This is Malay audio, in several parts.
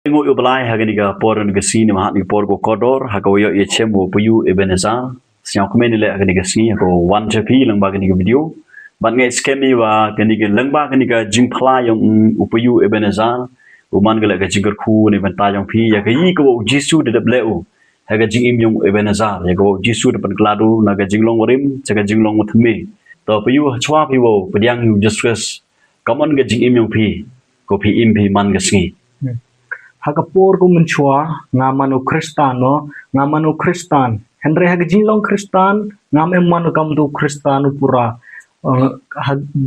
Ngo yo balai haganiga por nga sini mahat ni por go kodor hago yo yechem wo puyu ebeneza siang komen le haganiga sini ko one chapi lang ba ganiga video ban ngai skemi wa ganiga lang ba ganiga jingpla yung upuyu ebeneza uman gala ga jingar khu ni ban ta yung phi ya ga yi ko jisu de bleu haga jing im yung ebeneza ya go jisu de pan kladu na ga jinglong rim chaga jinglong muthme to puyu chwa phi wo padiang yu jesus common ga jing im yung phi ko phi im phi man ga singi Hagapur ko menchua ngamanu Kristano ngamanu Kristan Henry hagjinlong Kristan ngam emanu kamdu Kristanu pura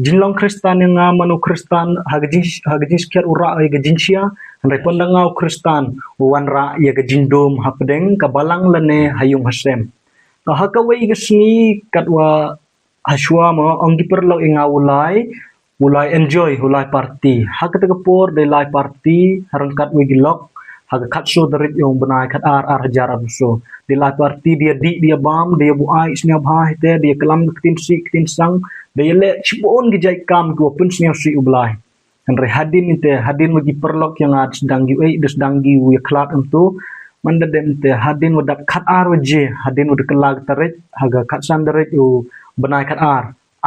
jinlong Kristan yang ngamanu Kristan hagjin sekiat ura ay gajinsia Henry pandangau Kristan wanra ya gajindom hapdeng kabalang lane hayung hasem hakawai gasni katwa haswa mo ang giperlo ingawulay mulai enjoy mulai party hak tegapor de lai party harangkat wigilok hak katso derit yung benai kat ar jara so de lai party dia dia bam dia buai snya bha hite dia kelam ketim sang dia le chipon gejai kam go pun snya si ublai henry hadin magi perlok yang ad sedang gi sedang gi wi klat untuk manda dem te hadin wadak kat ar waje hadin wadak kelag terit haga katsan derit u benai kat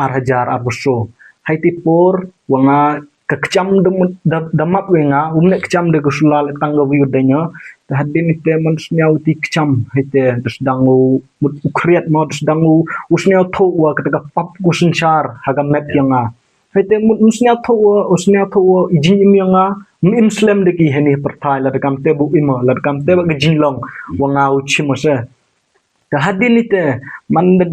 ar hajar so hai tipor wanga kekecam damak wenga umne kecam de gusulal tangga wiudanya hadin ite manusia uti kecam hite sedang mut ukriat mau sedang usnya tho wa ketika pap kusenchar haga map yanga hite musnya tho ijim yanga muslim de ki heni pertai la dekam tebu ima la dekam tebu gejinglong wanga uchimase hadin ite mande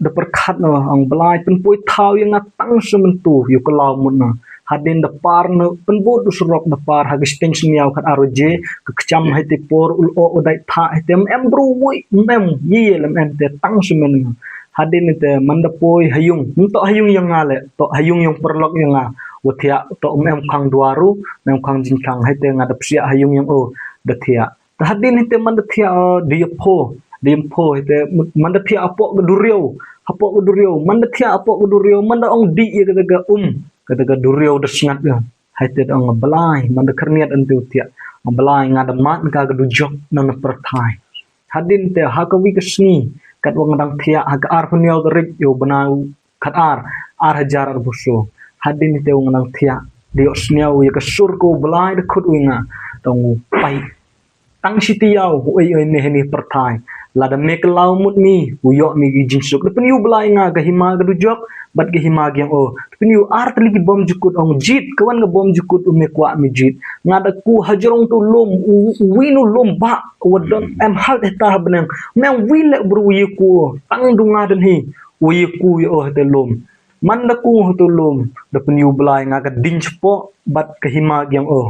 de perkhat no ang belai penpui thau yang tang sementu yu kelau mun hadin de par no penbut surok de par hagis tension yaw khat aroje kecam hete por ul o dai tha hete em bru wi mem yelem em te tang semen hadin te mandapoi hayung to hayung yang ngale to hayung yang perlok yang nga uthia to em khang duaru mem khang jingkang hete ngadap sia hayung yang o de thia hadin hete mandathia dia pho dimpo ite manda thia apok geduriau manda thia apok geduriau manda ong di ya kataga duriau desngat ya haite ong belai manda kerniat entu thia belai ngadamat ka gedujok nan pertai hadin te hakawi kesni kat wong dang thia hak ar puniau terik yo benau kat ar hajar buso hadin te wong dang thia dio sniau ya kesur ko belai de khut winga tong pai tang sitiau oi ne pertai lada mekelau mut mi uyok mi jinsuk depen yu belai nga ga hima ga dujok bat ga hima gyang o depen yu art lagi bom jukut ong jit kawan ga bom jukut me kwa mi jit ngada ku hajarong tu lom winu lom ba wadon em hal eta benang meng wile bru yiku tang dunga den hi wiku yo te lom man da ku tu lom depen yu belai nga ga din cepo bat ga hima gyang o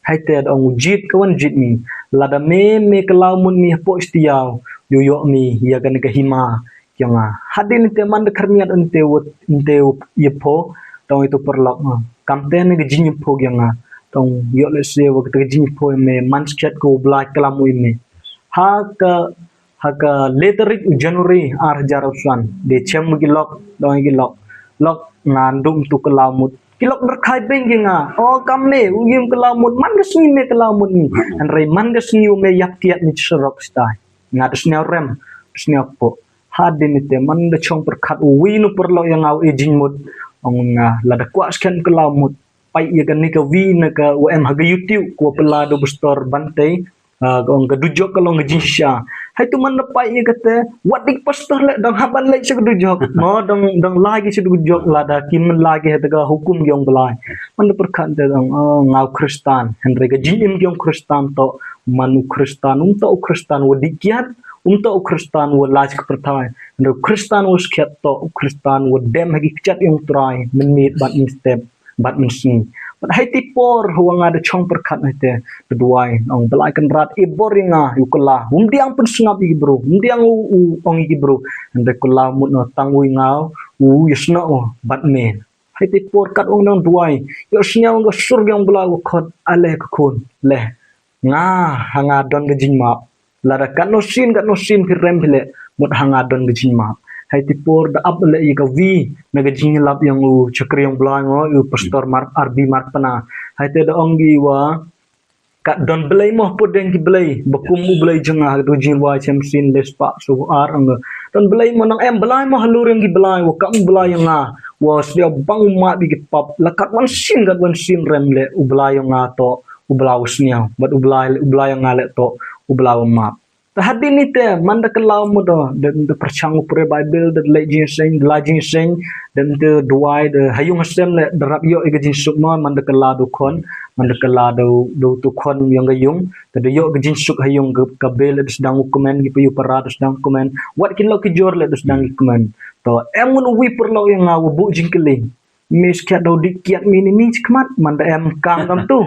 haite ong jit kawan jit mi lada me kelau mun mi po istiau yoyo mi ya kan ke hima yang hadin te man de kerniat ente yepo tong itu perlok kamten ge jin yepo yang tong yo le se wa ke jin yepo me man chat ko black kelamu ini ha ka letterik january ar jarusan de chem gi lok dong gi lok ngandum tu kelamut kilok berkai benging oh kamne uyim kelamut man gesni me kelamut ni an re man gesni me yak tiat ni serok stai ngatus nya rem snya po hadin ite man de chong perkat winu perlo yang au ejing mut ong lada kuas kan kelamut pai ya kan ni ka wi na ka em haga youtube ko pelado bestor bantai ong gedujok kalau ngejisya hai tu man pai ya kata wadik pastor le dang haban le segedujok mo dang lagi segedujok lada kin lagi hetaga hukum yang belai man perkat dang ngau kristan henry ga jim yang kristan to manu kristan untuk kristan wadikiat untuk kristan walaj pertai ndo kristan uskiat to kristan wadem hagi kechat yang try menit bat step bat mesin but hai tipor huang ada chong perkat hete keduai ong belai kan rat iboringa yukla diang pun sungap igi bro diang ong igi bro ande kula mut no tangui ngau yesno bat men hai tipor kat ong nang duai yosnya ong surga ong belai khot ale khon leh nga hanga don gejing ma lara kan no sin pirem pile mut hanga don gejing ma hai tipor da up le iga vi naga jing lap yang chakri yang blango pastor mark arbi mark pana hai te da ongi wa kat don belai moh podeng ki belai bekumu belai jengah do jinwa chem sin les pak su ar ang don belai monang em belai moh luring ki belai wa kam belai nga wa sdia bang ma bi ki pap lakat wan sin rem le u belai nga to u belau snia bat u belai nga le to u belau ma ta hadin ni te manda kelau mo do de perchang upre bible de lajing sing dan de duai de hayung sem le derap yo e gajin suk mo manda kela do kon manda kela do tu kon yang gayung de yo gajin suk hayung ka bel de sedang komen gi pu para de sedang komen wat kin lo ki jor le de sedang komen to em mun wi perlo yang ngaw bu jing keling mis kiat do dikiat mini mi kmat manda em kang kam tu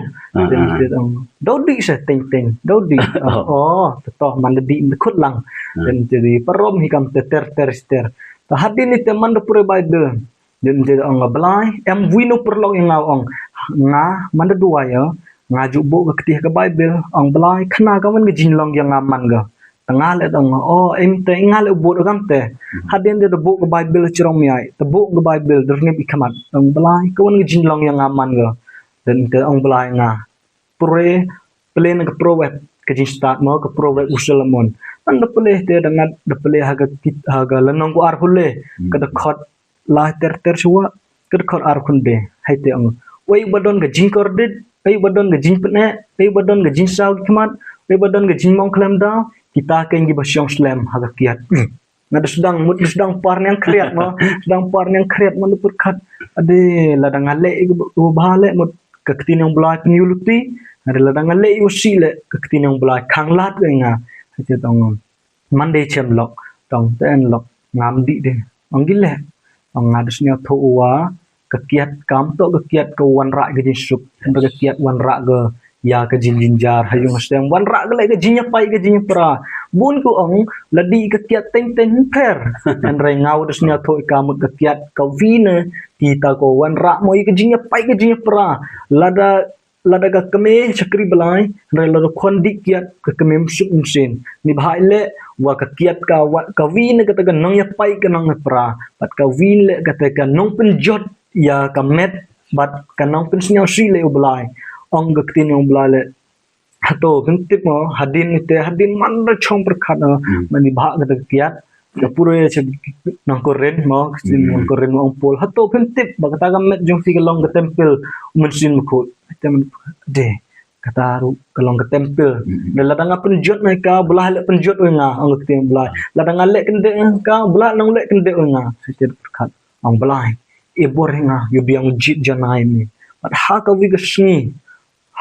do di se ting do di oh toh manda di khut lang dan jadi parom hikam ter ta hadin ni te manda pure bai de dan jadi ang belai em wino perlo yang ngaw ang nga manda dua ya ngaju bu ke ketih ke bible ang belai khna ka man ge jinlong yang aman ga tengah le dong oh em te ngal bu gam te hadin de bu ke bible chirong miai te bu ke bible derni ikamat ang belai ka wan ge jinlong yang aman ga dan ke ang belai nga pure plen ke pro web ke jin start mo ke pro web usalamon anda pele te dengan de pele haga lanong ko ar hule ke de khot la ter suwa ke de khot ar kunde hai te ang wei badon ge jin kordit wei badon ge jin pne wei badon ge jin saw kmat wei badon ge jin mong klem da kita kengi basyong slam haga kiat ngada sedang par yang kriat mo sedang par yang kriat mo perkat ade ladang ale go bahale mo ketin yang belai penyuluti ada ladang ale usile ketin yang belai khanglat nga hate tong mande chem lok tong ten lok ngam di de onggile ong ngadusnya thowa kekiat kam to kekiat ke wan ra ge jisup ke kekiat wan ra ge ya ke jinjar hayung sedang wan ra ge ke jinya pai ke jinya pra bun ku ong ladi ke kiat teng per an re ngau dusnya tho kamut ke kiat ka vine kita ko wan ra moi ke jinya pai ke jinya pra lada ka keme chakri belai re lada khon dik kiat ke keme suk sin ni bhai le wa ka kiat ka wa ka vine ke ta nong ya pai ke nong pra pat ka vin le ka ta nong pen jot ya ka met bat ka nong pen snya si le belai ong ga tin ong belai le hato gentip mo hadin mandra chong perkhana mani bha ga kiat ka pure che nong koren mo nong koren ong pol hato gentip ba ta ga met jong fi long ga temple mun ko tem de kata ru kalong ga temple de ladang penjot mai ka belah le penjot nga ong ga belah ladang le kende ka belah nong le kende nga sete perkhat ong belah e borenga yu biang jit janai mi pat ha ka wi ga sni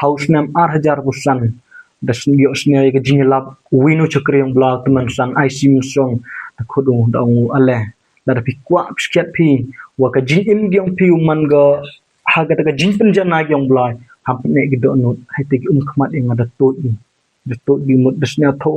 haus nam 8000% das ndio snia ke jinlap wino chakri yang blog teman san IC song ta khodu dong ale la pi kwa psket pi wa ka jin im gyong pi man ga ha ga ta jin pen jana gyong blog hap ne gi do not hai te khmat eng da to di mut das nia tho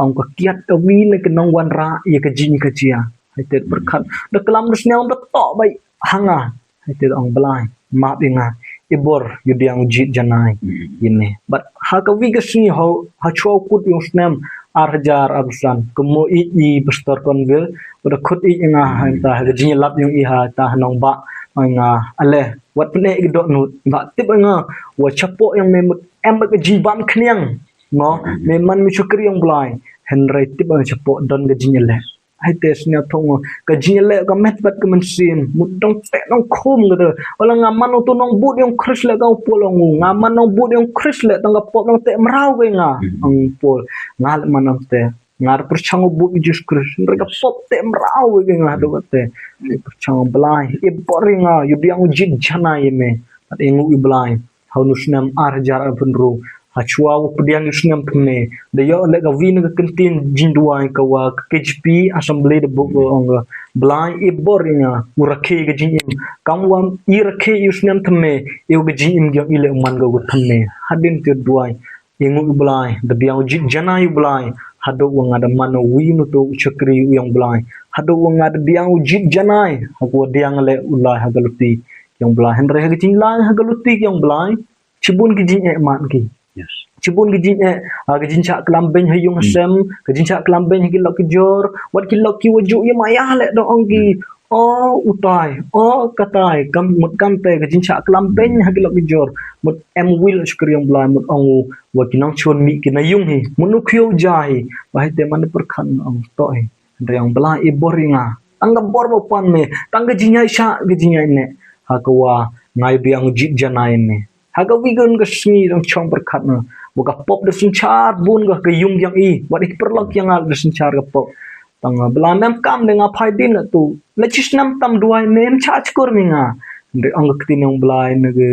ong ka kiat ka wi le ke nong wan ra ye ka jin ka chia hai te perkhat da kalam das nia ong da to bai hanga hai te ong blai ma binga ibor yudiang jit janai ini but haka wigasni ho hacho kut yung snem arjar arusan kemo i bestor konvel pada khut i nga ta ha jin lap yung i ha ta nong ba nga ale wat pne i do nut ba tip nga wa chapo yang memut em ba jin bam khniang no meman mi chukri yung blai henry tip ang chapo don ga jin le hai tes nya thong ka jin le ka met bat ka man sin mudong te nong khum ga wala ngaman to nong bud yung kris le ka polong ngaman nong bud yung kris le tang pop nong te mrau ga nga ang pol ngal manam te ngar perchang bud jus kris rega pop te mrau ga nga do te perchang blai e boringa yu biang jit jana yeme at engu i blai haunus nam arjar abunru hachua pediang usnam pne de yo le ga vin ga kantin jindua ka wa KGP assembly de bo ong blai e boringa murakhe ga jin kamwan i rakhe usnam thme e ga jin gyang ile man ga thme hadin te duai engu blai de biang jit jana yu blai hado wanga da mano winu to chakri yang blai hado wanga da biang jit janai ko diang le ulai hagaluti yang blai henre ga jin lai hagaluti yang blai chibun gi jin e man ki Yes. Cipun gijin gijin chak klambeng hayung sem gijin chak klambeng gi lok jor wat ki lok ki waju ya mayah le do ong gi utai katai kam mut kam te ga jin cha klam pen ha gilok jor mut em will shukri yang blai mut ong wa kinang chon mi kinayung hi munu khyo jai ba te man per khan ong to hi re yang blai e boringa tangga bor bo pan me tangga jinyai sha ga jinyai ne ha ko wa ngai biang jit janai ne ha ga wigun ga sngi dong chong per khat na wa ga pop de sun char bun ga yung yang i wa ik perlok yang al de sun char ga pop tang bela mem kam dengan phai din tu lechis nam tam duai mem cha chkur minga de ang ktin ang blai ne ge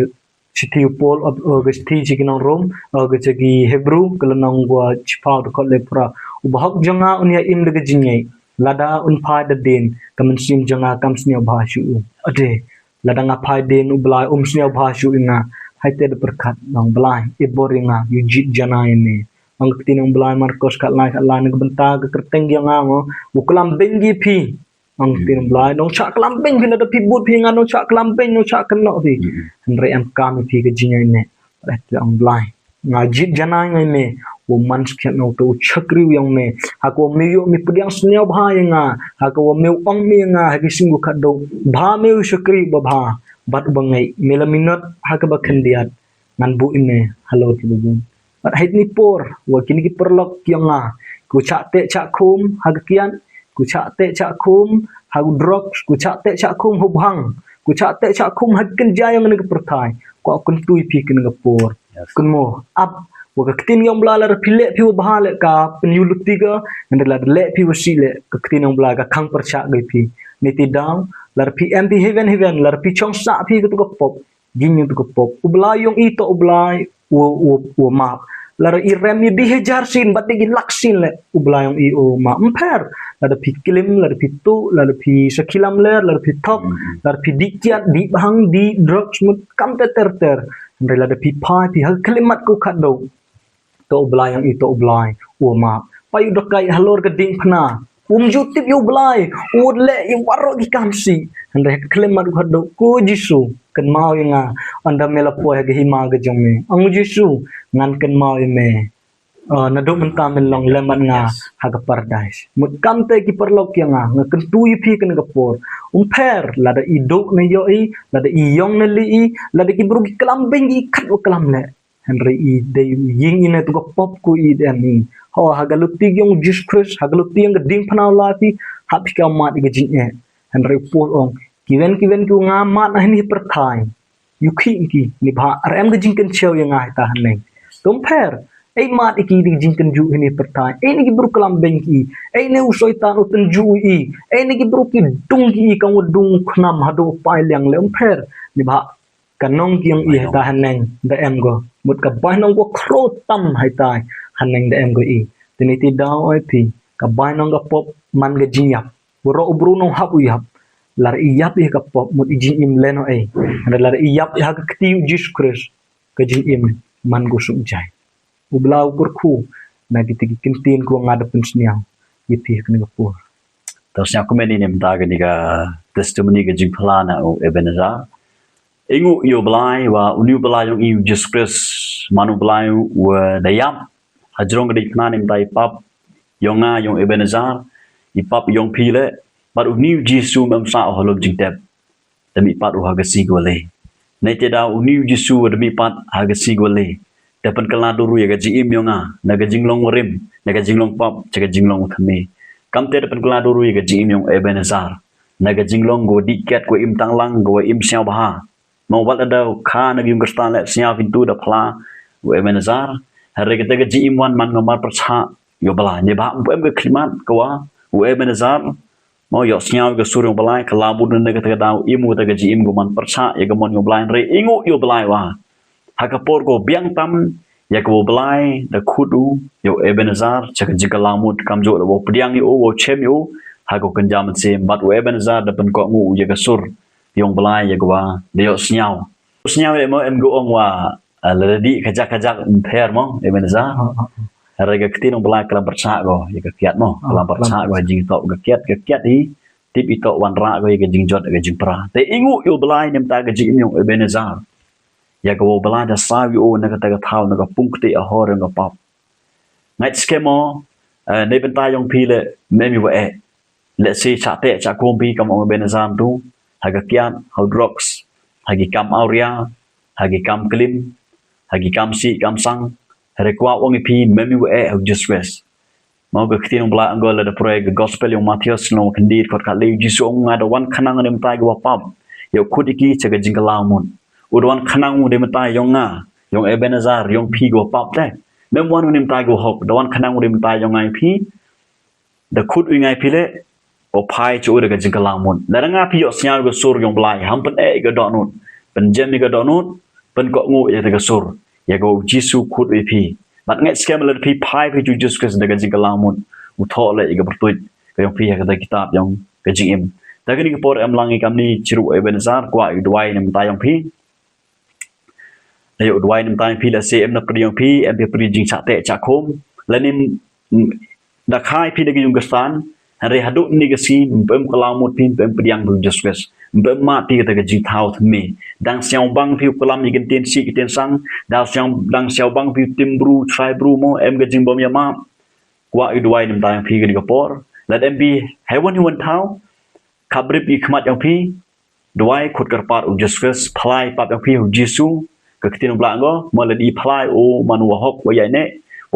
chithi pol of ge chithi chikinang rom ge chagi hebrew kelanang gua chpa ko lepra ubahak janga unya im de ge jinyai lada un phai de din kamen sim janga kam snia bhashu ade lada nga phai din ublai snia bhashu ina haite de perkhat nang blai e boringa yu jit jana ini ang tinang blai marcos kat lai ne benta ke kerteng yang ngo uklam bengi phi ang tinang blai nong cha klam beng phi na da phi but phi nga nong cha klam beng no cha kan no phi andre am kam phi ke jinyai ne ang blai nga jit jana ngai me wo man skhet no to chakri yang me ha ko me yo mi pudyang sneo bha nga ha ko me ong me nga ha ki singu khat do bha me chakri ba bha bat bangai melaminot ha ka ba khandiat nan bu ine halo ti bu at hait ni por wa kini ki perlok kyanga ku cha te cha khum ha kian ku cha te cha khum ha drop ku cha te cha khum hu bhang ku cha te cha khum ha kin jayang ne ka perthai ko kun tui phi kin ga por kun mo ab wa ka tin yom bla la phile phi bha le ka penyu luti ga and la le phi wasi le ka tin yom bla ka khang per cha gai phi ni ti dang la phi mp heaven la phi chong sa phi ka tu ka pop gin tu ka pop ubla yong ito ublai wo ma la i remi di hejar sin bat di laksin le ubla yong i o ma umper la phi kilim la phi tu la phi sakilam le la phi top la phi dikiat di bang di drugs mut kam ter la phi pai phi hal kalimat ku khado to ubla yong i to ublai wo ma payu dokai halor ke ding phna jutip yu blai le yu waro di kamsi andre kalimat ku khado ku jisu kan mau nga anda mela po ha hi ma ga jong me ang jisu ngan kan mau me na do men kam long leman nga ha ga paradise mut kam te ki perlok yang nga kan tu yi phi kan ga por per la da i do ne yo i la da i yong ne li i la da ki bru ki kalam beng i khat o kalam le henry i de ying ine tu ga pop ku i de ni ho ha ga lutti yong jesus christ ha ga lutti yang ga ding phana la fi ha pi ka ma ga jin e henry po ong kiwen ku nga mat na ni perthai yu khi ki ni bha ram ga jing kan cheu yang ai ta han nei tum per ei mat ki di jing kan ju ni perthai ei ni bru kalam beng ki ei ne u soitan u tan ju i ei ni bru ki dung ki ka u dung khnam ha do pai liang le per ni bha kanong ki yang i ta han nei da em go mut ka bai nong go khro tam hai tai han nei da em go i tini ti daw oi pi ka bai nong ga pop man ga jing yap ro bru nong hap u yap lar iyap i ka pop mut ijin im leno ai and lar iyap ha ka kti jesus christ ka jin im man go sum jai ublau kurku na giti kintin ko ngada pun sniang yipi ka pu terus yang komen ini minta ga ni ga testimony ga jing plana o ebenezer ingu yo blai wa unu blai yung i jesus christ manu blai wa dayam hajrong ga dikna ni dai pap yonga yung ebenezer i pap yung pile but unu jesus mam sa holom jing tep demi pat u ha ga si gole ne te da unu jesus demi pat ha ga si gole depan kala duru ya gaji im yonga na gajing long rim na gajing long pop cha gajing long thame kam te depan kala duru ya gaji im yong ebenezer na gajing long go diket ko im tang lang go im siaw baha mau wal ada kha na yum kristan le siaw pintu da pla go ebenezer hare ke gaji im wan man ngamar percha yo bala ni ba em ke klimat ko wa go ebenezer mau yo siaw ke surung balai kala bun na ke daw imu ta gaji im go man percha ya go mon yo balai re ingu yo balai wa hakapor go biang tam ya ko blai da khudu yo ebenezer chaka jikalamut kamjo wo pdiang yo wo chem yo ha ko kanjam se bat wo ebenezer da pen ko ngu ya ka sur yong blai ya ko wa de yo snyao mo em go ong wa ladi kajak per mo ebenezer harga ketin blai kalam percha go ya ka kiat mo kalam percha go jing to ga kiat hi tip ito wan ra go ya jing jot ga jing pra te ingu yo blai nem ta ga jing yo ebenezer ya ko balada sawi o naga taga thau naga pungti a hor nga pap ngai skemo ne bentai yong pile memi wa e let's say chate chakompi kam ong benazam tu haga kiat hydrox hagi kam auria hagi kam klim hagi kam si kam sang rekwa ong pi memi we of just rest mau ga ktin bla angol da proyek gospel yung Matius no kandir kot kali jisu ong ada wan kanang nem tai gwa pam yo kudiki chaga jingalamun udwan kanang dem tai yong nga yong Ebenezer yong pi gwa pap te mem wan nem tai gwa hok da wan kanang dem tai yong ngai pi da kud u ngai pi le o pai chu da ga jingalamun da nga pi yo snyal go sur yong blai hampen ga donut pen jem ga donut pen ko ngu ya ga sur ya go jisu kud u pi bat ngai scam le pi pai pi ju just kes da ga jingalamun u tho le ga bertuit ga yong pi ya ga kitab yong ga jingim da ga ni ko por am langi kam ni chiru Ebenezer kwa u dwai nem tai yong pi ayo dwai nem tai pi la se em na pri yong pi em pri jing cha te cha khom la nim da khai pi da ga yung gastan hari hadu ni ga si bem kalamut pi bem priang du just kes bem ma pi ga jing thau thmi dang siang bang pi kalam ni gen tin si ki tin sang dang siang bang pi timbru try bru mo em ga jing bom ya ma kwa u dwai nem tai pi ga ni ko por let em be heaven you want thau kabrip i khmat yang pi dwai khut kar par u just kes phlai pap yang pi u jisu ka kitin bla ngo mo le di phlai o manu hok wa yai ne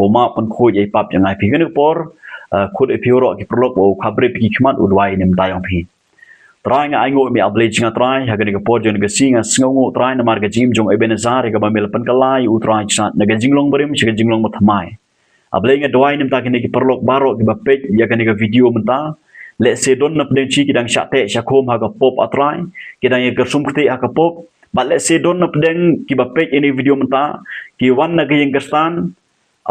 o ma pan khoi ai pap yang ai pi ga ni por khut e pi ro ki prolog o kabrip i khmat u dwai nem tai yang pi trai nga ai ngo mi able jinga trai ha ga ni ko por jon ga singa sngo trai na mar ga jim jong Ebenezer ga ba mel pan kalai u trai chat na ga jinglong berim chi ga jinglong mo thamai able nga dwai nem ta ki ni ki prolog baro ki ba page ya ga ni ga video menta let's say don na pden chi kidang chate chakom ha ga pop atrai kidang ye gersum kti ha ga pop but let's say don na pden ki ba page ini video menta ki wan na ga yang gerstan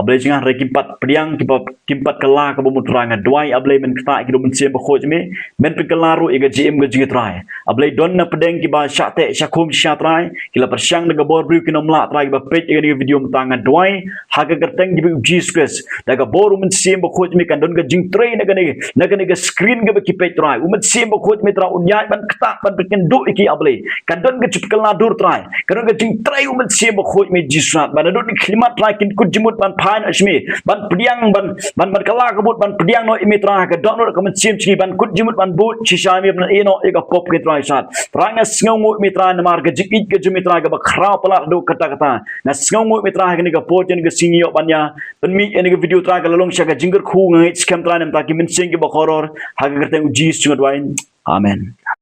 able jinga re kimpat priang kimpat kala ka bomu tranga dwai able men kta ki do men sem khoj me men pe kala ru e ga jim ga jing trai able don na pden ki ba chate chakom sha trai ki la persyang na ga bor bru ki nom la trai ba page ini video menta nga dwai ha ga gerteng di Jesus da ga bor men sem khoj me kan don ga jing trai na ga ni ga screen ga ki page trai men sem khoj me tra un yai ban kta ban ken do ki able kan don ga chup kala dur trai kan don ga jing trai men sem khoj me Jesus ban don ni klimat trai kin kut jimut ban pain ashmi ban priang ban kala kabut ban priang no imitra ka donor ka men sim chi ban kut jimut ban but chisha mi ban eno e ka pop ke trai sat ranga sngongu imitra na mar ka jikit ka jumitra ka ba khra pala do kata na sngongu imitra ka ni ka poten ka singyo banya ban mi ene ka video tra ka lalong sha ka jingar khu ngai scam tra nam ta ki men sing ki ba khoror ha ka karte u jis chungat wain amen